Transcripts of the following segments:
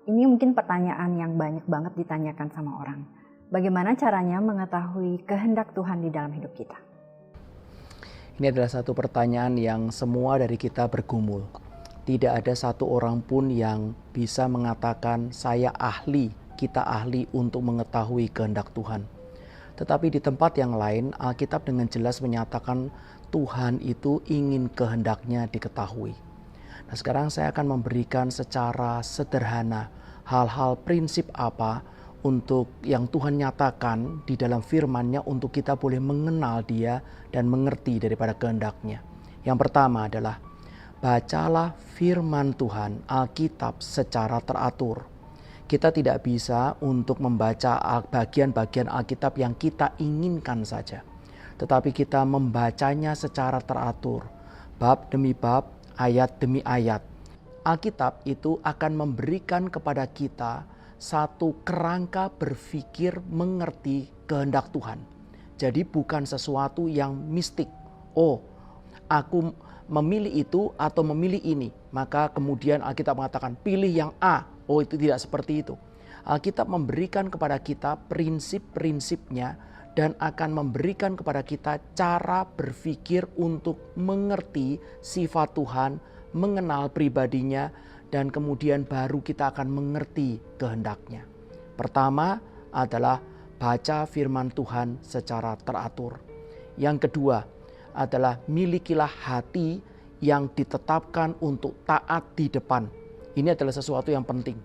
Ini mungkin pertanyaan yang banyak banget ditanyakan sama orang. Bagaimana caranya mengetahui kehendak Tuhan di dalam hidup kita? Ini adalah satu pertanyaan yang semua dari kita bergumul. Tidak ada satu orang pun yang bisa mengatakan saya ahli, kita ahli untuk mengetahui kehendak Tuhan. Tetapi di tempat yang lain, Alkitab dengan jelas menyatakan Tuhan itu ingin kehendaknya diketahui. Nah, sekarang saya akan memberikan secara sederhana hal-hal prinsip apa untuk yang Tuhan nyatakan di dalam firman-Nya untuk kita boleh mengenal Dia dan mengerti daripada kehendak-Nya. Yang pertama adalah bacalah firman Tuhan, Alkitab secara teratur. Kita tidak bisa untuk membaca bagian-bagian Alkitab yang kita inginkan saja. Tetapi kita membacanya secara teratur, bab demi bab, ayat demi ayat. Alkitab itu akan memberikan kepada kita satu kerangka berpikir mengerti kehendak Tuhan. Jadi bukan sesuatu yang mistik. Oh, aku memilih itu atau memilih ini. Maka kemudian Alkitab mengatakan pilih yang A. Oh, itu tidak seperti itu. Alkitab memberikan kepada kita prinsip-prinsipnya dan akan memberikan kepada kita cara berpikir untuk mengerti sifat Tuhan, mengenal pribadinya, dan kemudian baru kita akan mengerti kehendaknya. Pertama adalah baca firman Tuhan secara teratur. Yang kedua adalah milikilah hati yang ditetapkan untuk taat di depan. Ini adalah sesuatu yang penting.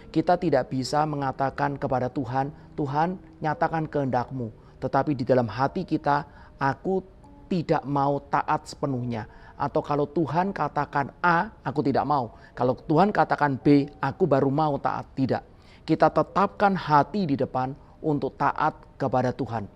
Kita tidak bisa mengatakan kepada Tuhan, Tuhan nyatakan kehendak-Mu. Tetapi di dalam hati kita, aku tidak mau taat sepenuhnya. Atau kalau Tuhan katakan A, aku tidak mau. Kalau Tuhan katakan B, aku baru mau taat. Tidak. Kita tetapkan hati di depan untuk taat kepada Tuhan.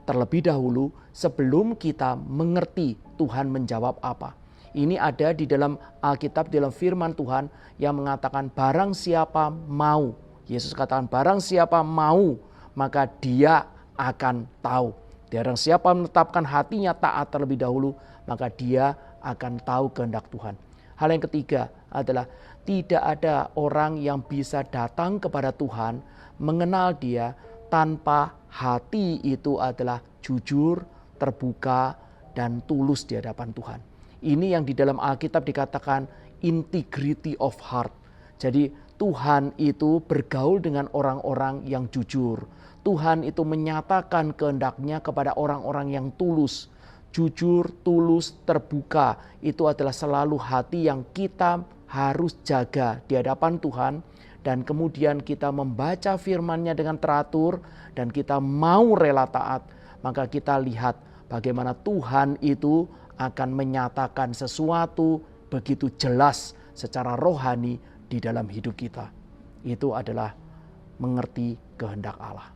Terlebih dahulu sebelum kita mengerti Tuhan menjawab apa. Ini ada di dalam Alkitab, dalam firman Tuhan yang mengatakan barang siapa mau. Yesus katakan barang siapa mau, maka dia akan tahu. Barang siapa menetapkan hatinya taat terlebih dahulu, maka dia akan tahu kehendak Tuhan. Hal yang ketiga adalah tidak ada orang yang bisa datang kepada Tuhan, mengenal Dia tanpa hati itu adalah jujur, terbuka, dan tulus di hadapan Tuhan. Ini yang di dalam Alkitab dikatakan integrity of heart. Jadi Tuhan itu bergaul dengan orang-orang yang jujur. Tuhan itu menyatakan kehendak-Nya kepada orang-orang yang tulus. Jujur, tulus, terbuka, itu adalah selalu hati yang kita harus jaga di hadapan Tuhan. Dan kemudian kita membaca firman-Nya dengan teratur dan kita mau rela taat. Maka kita lihat bagaimana Tuhan itu akan menyatakan sesuatu begitu jelas secara rohani di dalam hidup kita. Itu adalah mengerti kehendak Allah.